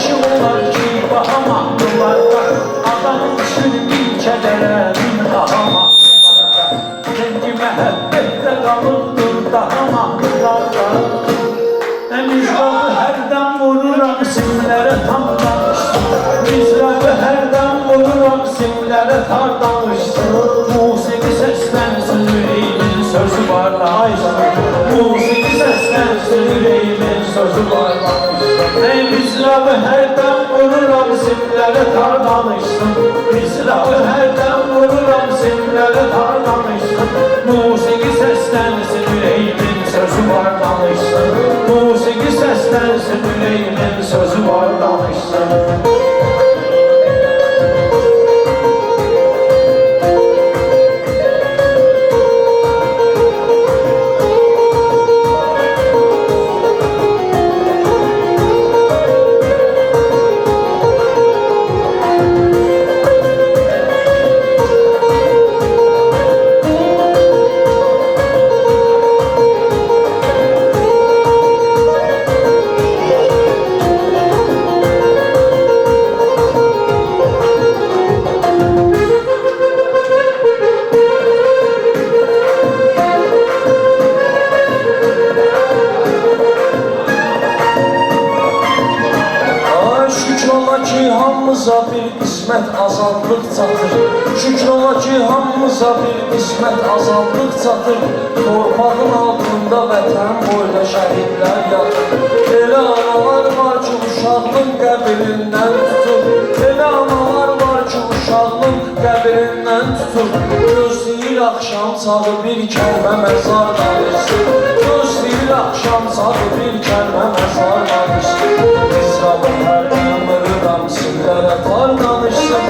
aşık olar ki bahamaqlılarda, adam düşür bir kədərə min bahamaqlılarda. Rengi məhəbbətdə qalıqdır daha mahnılarda. Mizrabı hərdən vururam simlərə tam danışsın, mizrabı hərdən vururam simlərə tar danışsın. Musiqi səslənsin, ürəyimin sözü var danışsın, musiqi səslənsin, ürəyimin sözü var danışsın. Mizrabı hərdən vururam simlərə tar danışsın, mizrabı hərdən vururam simlərə tar danışsın. Musiqi səslənsin, ürəyimin sözü var danışsın, musiqi səslənsin, ürəyimin sözü var danışsın. Hamımıza bir qismət azadlıq çatır. Şükür ola ki, hamımıza bir qismət azadlıq çatır. Torpağın altında vətən boyda şəhidlər yatır. Elə analar var ki, uşaqlıq qəbirindən tutur. Elə analar var ki, uşaqlıq qəbirindən tutur. Gözləyir axşam çağı bir kəlmə məzar danışsın, gözləyir axşam çağı bir kəlmə məzar danışsın. İsrabı hərdən vururam simlərə tar danışsın,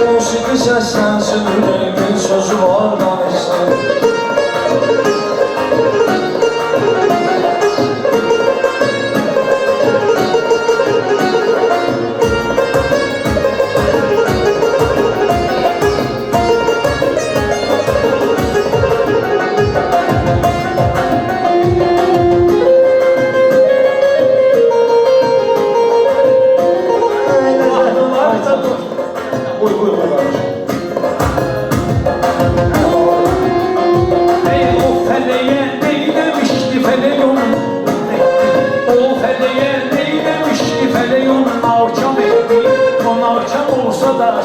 musiqi səslənsin, ürəyimin sözü var danışsın.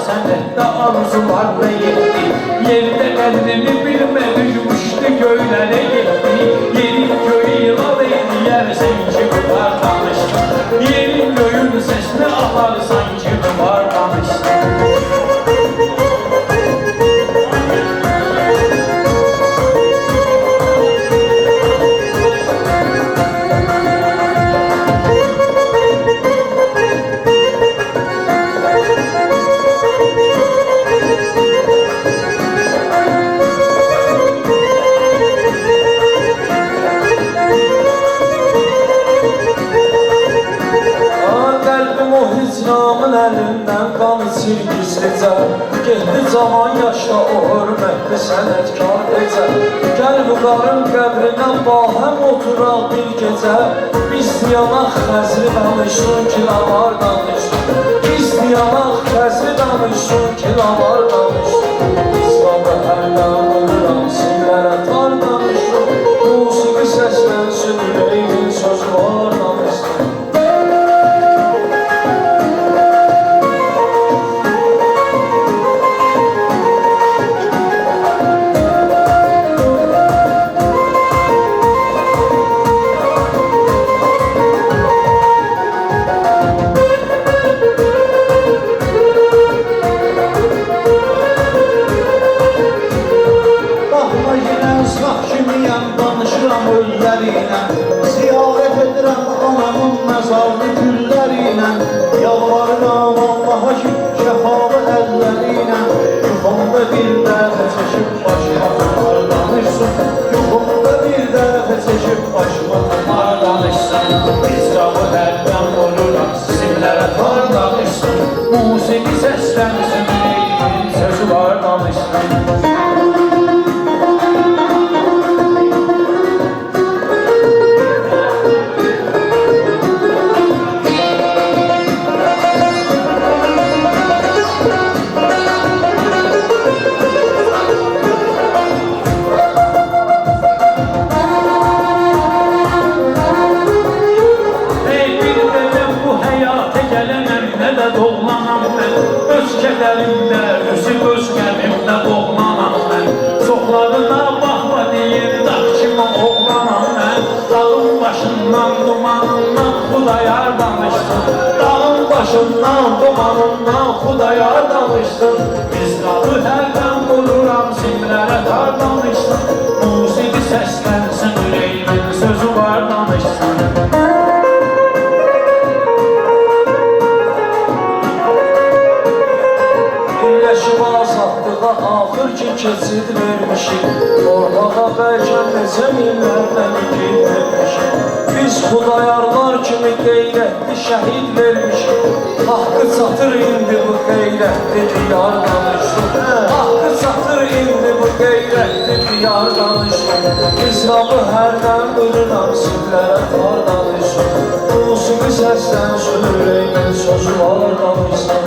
Səndə arzularla yetdi, yerdə qədrini bilmədi, yumuşdu göylərə getdi. Yerin göyü ilal eyləyər, sanki var danışsın, yerin göyün səsini alar, sanki var danışsın. Hicranın əlindən qan içir gizlicə, getdi cavan yaşda o hörmətli sənətkar necə. Gəl vüqarın qəbrinə bahəm oturaq bir gecə, biz yanaq xəzri danışsın ki, lavar danışsın, biz yanaq xəzri danışsın ki, lavar danışsın. İslamı hərdən vururam simlərə tar danışsın, musiqi səslənsin, ürəyimin sözü var danışsın. Ziyarət edirəm anamın məzarlı güllərinə, yalvarıram Allaha ki, şəfalı əllərinə. Yuxumda bir dəfə çəkib başıma tutar danışsın, yuxumda bir dəfə çəkib başıma tutar danışsın. İsrabı hərdən vururam simlərə tar danışsın, musiqi səslənsin, ürəyimin sözü var danışsın. başından, dumanından Xudayar danışsın. Dağın başından, dumanından Xudayar danışsın. Mizrabı hərdən vururam, simlərə tar danışsın. Musiqi səslənsin, ürəyimin sözü var danışsın. Birləşib azadlığa axır ki keçid vermişik. Torpağa bəlkə neçə minlərlə igid vermişik. Biz Xudayarlar kimi qeyrətli şəhid vermişik. Haqqı çatır indi bu qeyrətli diyar danışsın. Haqqı çatır indi bu qeyrətli diyar danışsın. Mizrabı hərdən vururam, simlərə tar danışsın. Musiqi səslənsin, ürəyimin sözü var danışsın.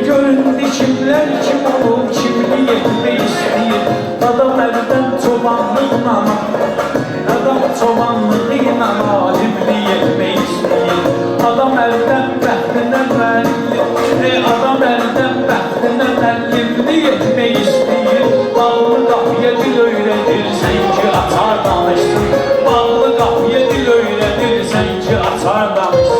Göründü kimler kim olub, kimli yetmək istəyir. Adam əldən çobanlıqla, adam çobanlıqla alimli yetmək istəyir. Adam əldən bəxtinə müəllim, adam əldən bəxtinə müəllimli yetmək istəyir. Bağlı qapıya dil öyrədirsən ki, açar danışsın. Bağlı qapıya dil öyrədirsən ki, açar danışsın.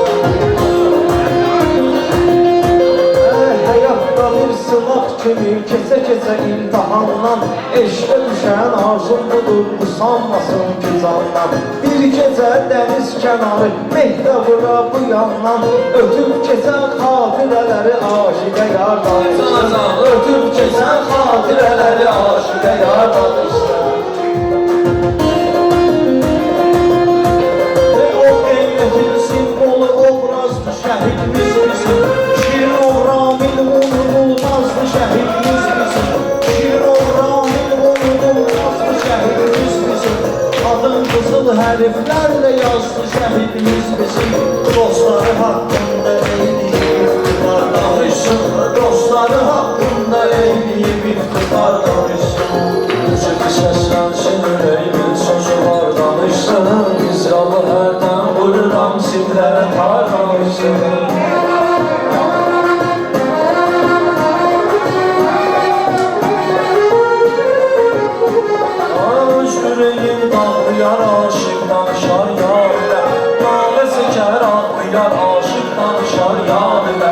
Sılaq kimi keçə-keçə imtihandan eşqə düşən arzum budur, usanmasın ki candan. Bir gecə dəniz kənarı mehdə vura bu yandan ötüb keçən xatirələri aşiqə yar danışsın. Ötüb keçən xatirələri aşiqə yar danışsın. O qeyrətin simvolu obrazdır şəhidimiz bizim. Şirin oğramil unudulmazdı şəhidimiz bizim. Şirin oğramil unudulmazdı şəhidimiz bizim. Adın qızıl hərflərlə yazdı şəhidimiz bizim. Dostları haqqında eyləyib iftixar danışsın. Dostları haqqında eyləyib iftixar danışsın. Musiqi səslənsin, ürəyimin sözü var danışsın. Mizrabı hərdən vururam, simlərə tar danışsın. Ürəyim dağlayar, aşıq danışar yar ilə. Nalə çəkər, ağlayar, aşıq danışar yar ilə.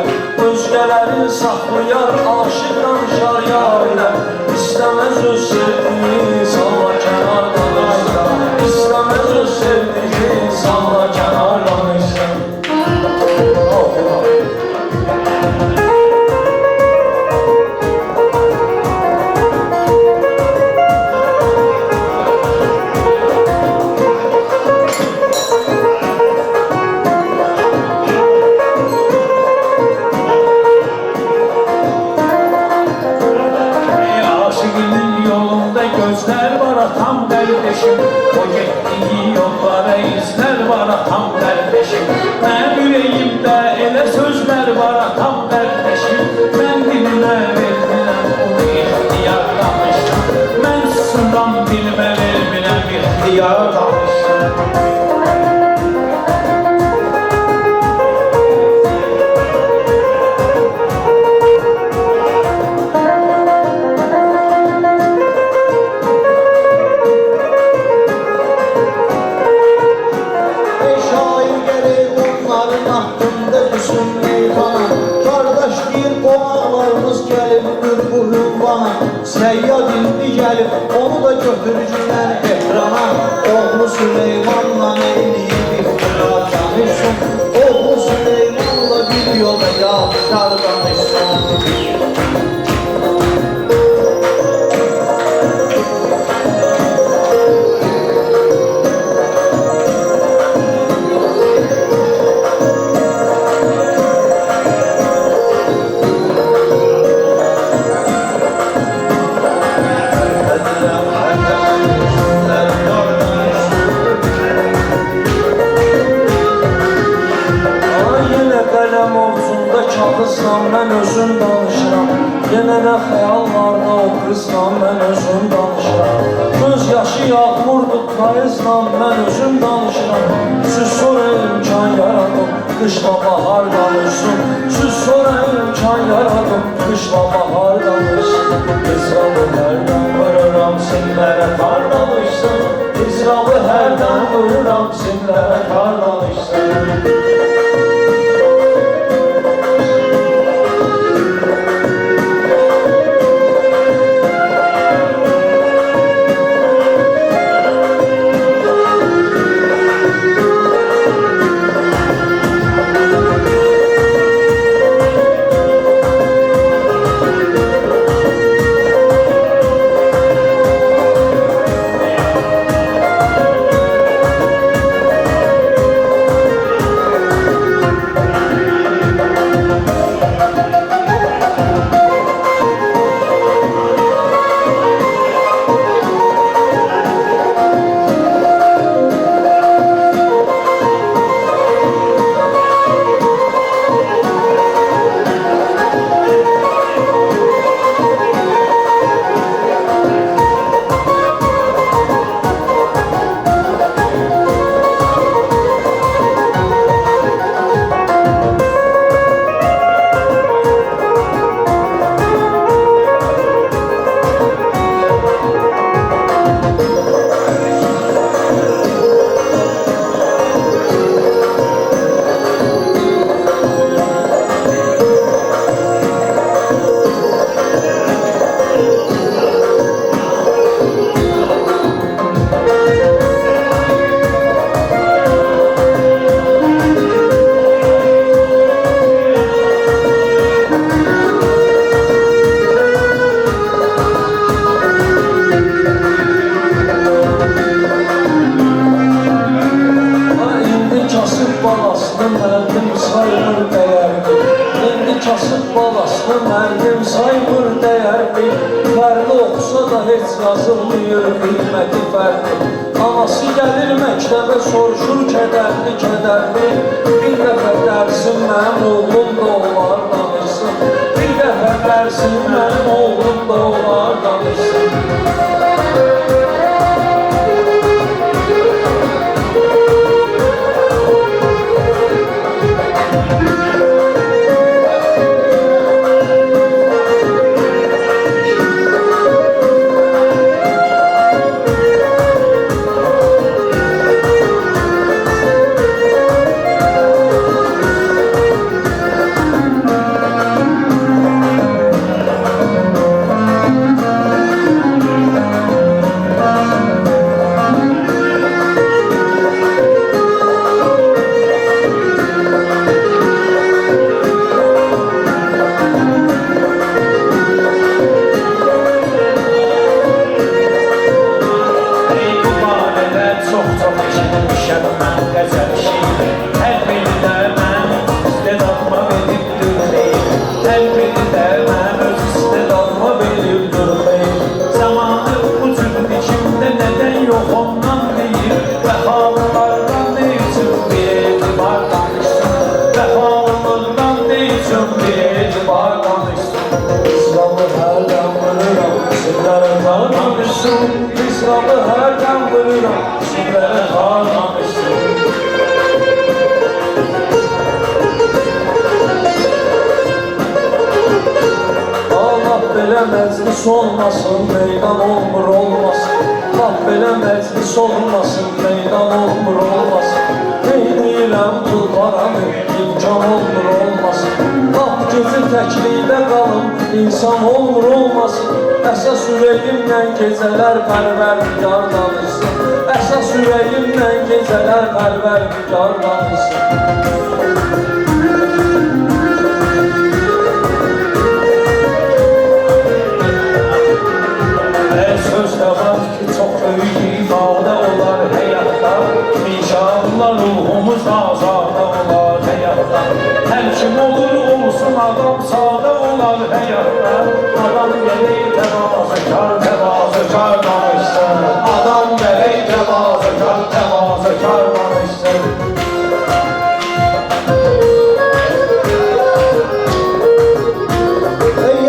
Özgələri saxlayar, aşıq danışar yar ilə. İstəməz öz sevdiyi, salla kənar danışsın. İstəməz öz sevdiyi, salla kənar danışsın. Gözler var atam kardeşim, o getdiyi yollara izler var atam kardeşim. Mən ürəyimdə elə sözlər var atam kardeşim. Mən dilimə vermirəm onu ixtiyar danışsın. Mən susuram dilimə vermirəm ixtiyar danışsın. Murad indi gəlib, onu da götürücülər ekrana. Oğlu Süleymanla eyliyib iftira danışsın. Oğlu Süleymanla videoda yaxşar danışsın. Kağızla mən özüm danışıram. Yenə də xəyallarda o qızla mən özüm danışıram. Göz yaşı yağmurdur payızla mən özüm danışıram. Siz sonra imkan yaradım, qışla bahar danışsın. Siz sonra imkan yaradım, qışla bahar danışsın. İsrabı hərdən vururam, simlərə kar danışsın. İsrabı hərdən vururam, simlərə kar danışsın. Mərdim saymır dəyərli, fərli oxusa da heç yazılmıyor qiyməti fərli. Anası gəlir məktəbə soruşur kədərli, kədərli. Bir dəfə dərsim mənim oğlum da olar danışsın. Bir dəfə dərsim mənim oğlum da olar danışsın. İslamı hərdən vururam, şimdilərə harlamışsın. Allah belə məclis olmasın, meydan olmur olmasın. Allah belə məclis olmasın, meydan olmur olmasın. Neyniyirəm pul paramı, imkan olmur olmasın. gecə təklikdə qalım, insan olur olmasın. Əsas ürəyimlə gecələr pərvərdigar danışsın. Əsas ürəyimlə gecələr pərvərdigar danışsın. Sözdə var ki, çox böyük ifadə olar həyatda. İnşallah ruhumuz azada olar həyatda. Hər kim olur olsun adam sadə olar həyatda. Adam gələk təvazökar, təvazökar danışsın. Adam gələk təvazökar, təvazökar danışsın.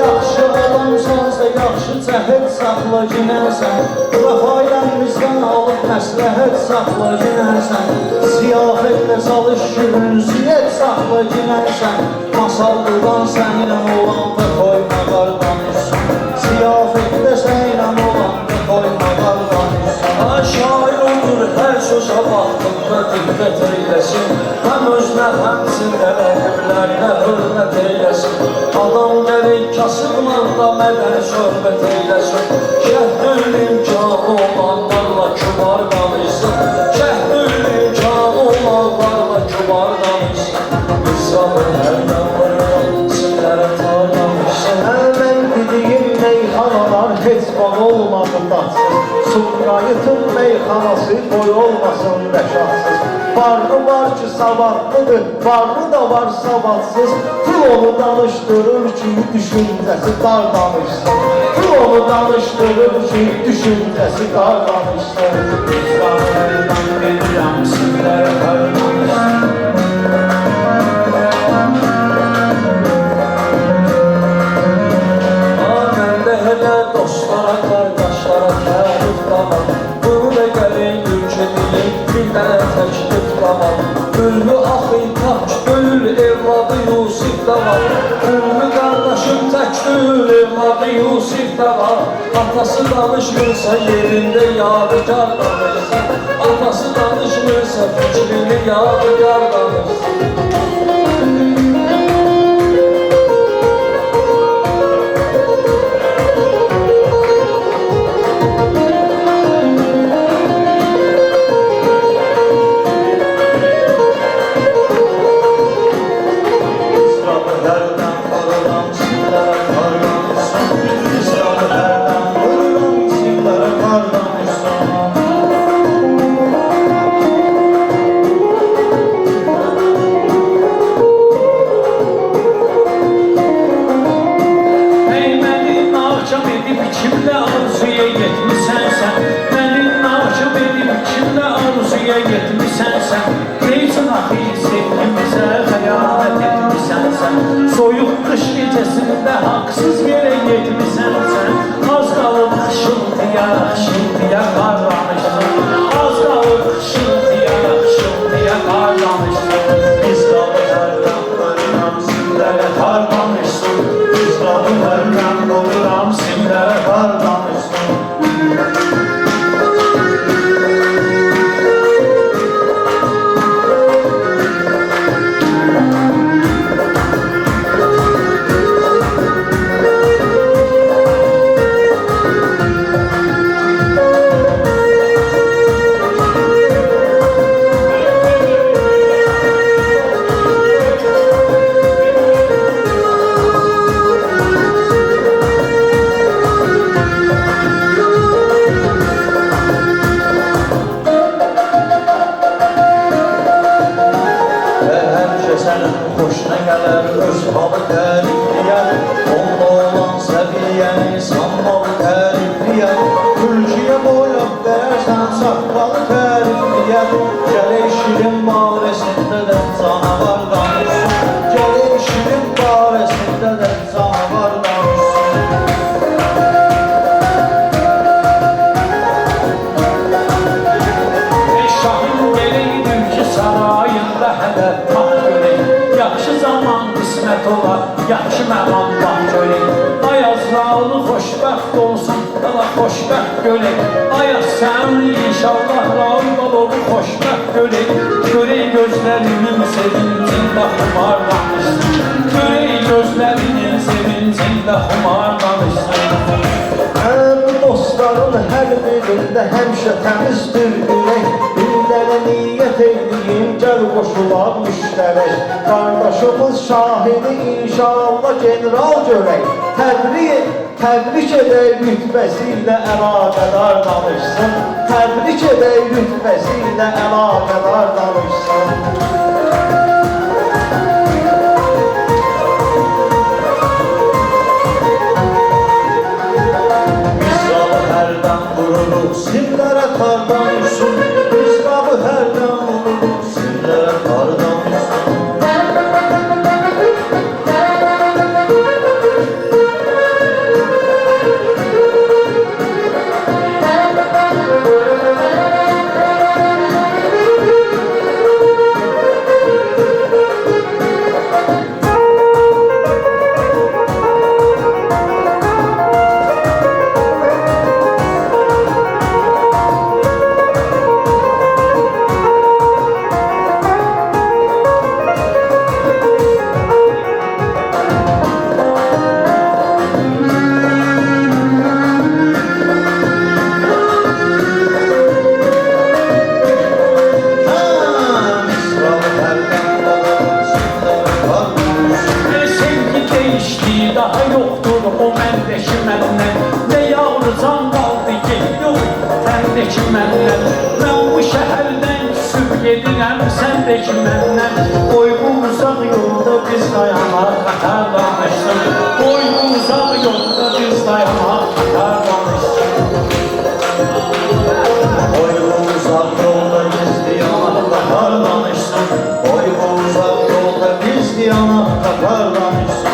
Yaxşı adamsansa, yaxşı cəhət saxla günəsən. Rəfayəmizdən alıb məsləhət saxla günəsən. Ziyafətlə çalış günün, ziyyət saxla günəsən. Masallıqdan səninlə olan da qoyma qardanışsın. Ziyafətlə səninlə olan da qoyma qardanışsın. Şair olur hər sözə vaxtında diqqət eyləsin. Həm özünə həmçində rəqiblərinə hörmət eyləsin. Adam gərək kasıbla da mədəni söhbət eyləsin. Şəhdül imkanı olanlarla kübar danışsın. Şəhdül imkanı olanlarla kübar danışsın. İslamın hərdən vırılan sinlərə tar danışsın. Mən dediyim meyxanalar heç vaxt olmadı dadsız. Sumqayıtın meyxanası boy olmasın rəşadsız. Varlı var ki savadlıdır, varlı da var savadsız. Pul onu danışdırır ki düşüncəsi dar danışsın. Pul onu danışdırır ki düşüncəsi dar danışsın. İslamlardan verirəm sizlərə hər danışsın. Məndə hələ dostlara, qardaşlara tərif qalan. Bunu da gəlin yük edeyim, bir dənə təklif qalan. Üllü axı tak döyül, evladı Yusif də var. Üllü qardaşım tək döyül, evladı Yusif də var. Atası danışmırsa yerində yadigar danışsın. Atası danışmırsa fikrini yadigar danışsın. Kimlə arzuya yetmisən sən, məni naşım edib kimlə arzuya yetmisən sən. Neyçin axı sevgimizə xəyanət etmisən sən. Soyuq qış gecəsində haqsız yerə yetmisən sən. Az qalıb xışıltıya, xışıltıya qarlamışsın. Az qalıb xışıltıya, xışıltıya qarlamışsın. Biz qalıb hərdən ölürəm simlərə qarlamışsın. Biz qalıb hərdən ölürəm simlərə qarlamışsın. Sənin xoşuna gələr öz halı tərifliyər. Onda olan səviyyəni sanmalı tərifliyər. Türkiyə boylab verərsən saqqalı tərifliyər. Gələk şirin barəsində də canavar danışsın. Gələk şirin barəsində də canavar danışsın. Şahın gələydir ki sarayında hələ yaxşı zaman qismət olar, yaxşı məqam bax görək. Ayazlarlı xoşbəxt olsun, inşallah xoşbəxt görək. Ayaq sən inşallah razı olub xoşbəxt görək. Görək gözlərinin sevincində xumarlamışsın. Görək gözlərinin sevincində xumarlamışsın. Həm dostların hər birində həmişə təmizdir ürək. Birlərə niyyət eyliyim, gəl qoşulaq müştərək. Qardaşımız Şahini inşallah general görək. Təbrik edək rütbəsi ilə əlaqədar danışsın. Təbrik edək rütbəsi ilə əlaqədar danışsın. Simlərə tardan uçsun, Rızqabı hərdən vurur, simlərə tardan uçsun. Daha yoxdur o məndəki məndən. Nə yavru can qaldı ki, yox səndəki məndən. Mən bu şəhərdən küsüb gedirəm səndəki məndən. Qoy bu uzaq yolda biz dayanaq qatar danışsın. Qoy bu uzaq yolda biz dayanaq qatar danışsın. Qoy bu uzaq yolda biz dayanaq qatar danışsın. Qoy bu uzaq yolda biz dayanaq qatar danışsın.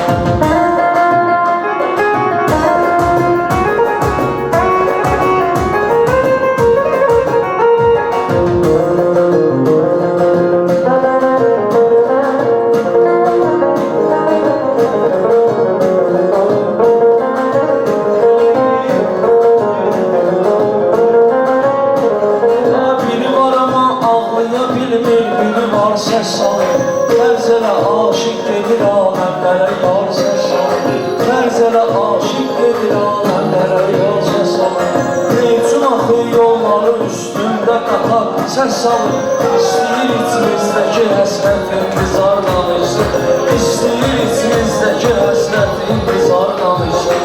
Ses salır, Fərzələ aşıq gedir aləmlərə yar ses salır. Fərzələ aşıq gedir aləmlərə yar ses salır. Neyçün axı yolları üstündə qatar ses salır. İstəyir içimizdəki həsrətin bizar danışsın. İstəyir içimizdəki həsrətin bizar danışsın.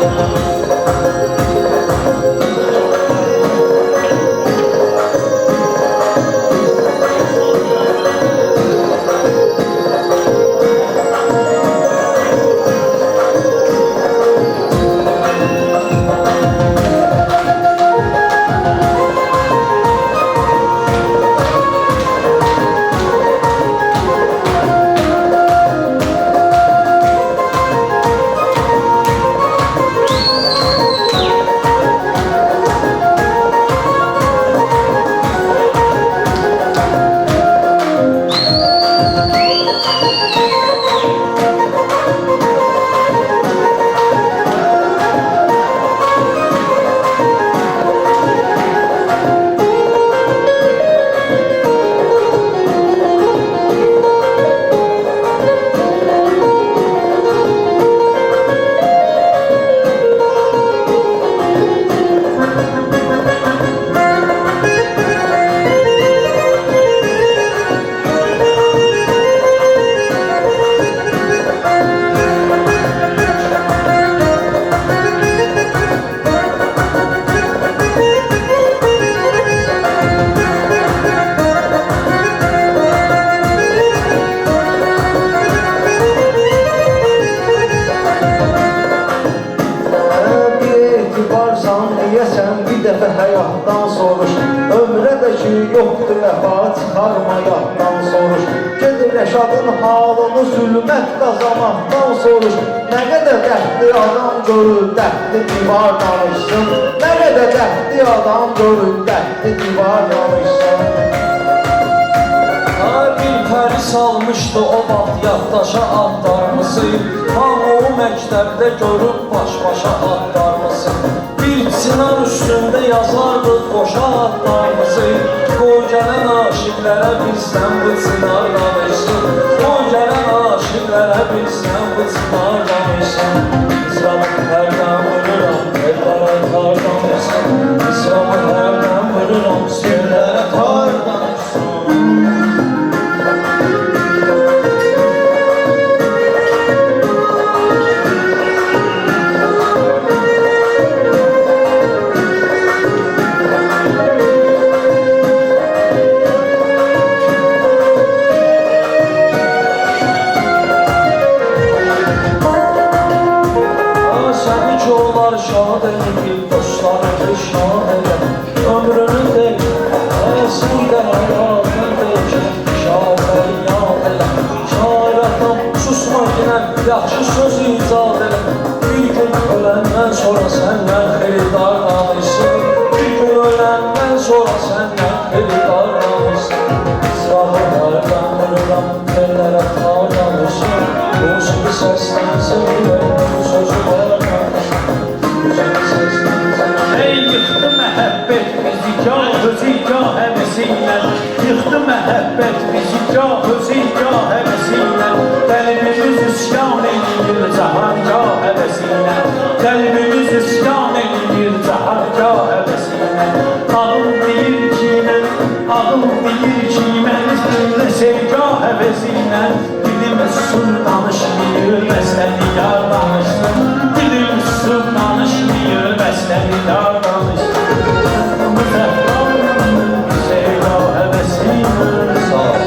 dəfə həyatdan soruş. Ömrədəki yoxdur vəfa çıxarma yaddan soruş. Gedir Rəşadın halını zülmət qazamaqdan soruş. Nə qədər dərdli adam görür, dərdli divar danışsın. Nə qədər dərdli adam görür, dərdli divar danışsın. Bir pəri salmışdı o vaxt yaddaşa adlarımızı. Hamı o məktəbdə görüb baş-başa adlarımızı. Bir çınar üstünde yazardıq boşa adlarımızı. Qoy gələn aşıqlərə bizdən bu çınar danışsın. Qoy gələn aşıqlərə bizdən bu çınar danışsın. İslamın hərdən vururam, ellərə tar danışsın. İslamın hərdən vururam, sirlərə tar danışsın. Şad edip dostları şad edip ömrünü de sen de hayatını değişir. Şad yad edip şairatan susma yine yaxşı söz icat edip. Bir gün ölenden sonra senden xeridar danışsın. Bir gün ölenden sonra senden xeridar danışsın. İsraflardan vururam ellere tar danışsın. Musiqi səslənsin ürəyimə sözü var danışsın. Ey yıxdı məhəbbət bizi gah həvəsinlə. Yıxdı məhəbbət bizi gah həvəsinlə. Qəlbimiz üsyan edir cahargah həvəsinlə. Qəlbimiz üsyan edir cahargah həvəsinlə. Ağıl deyir ki mənimlə sevgah həvəsinlə. Dilim sur danışmıyor məsəli yar danışsın. Dilim sur danışmıyor məsəli yar danışsın. Müzəffər sevgah həvəsinlə. Sağ ol.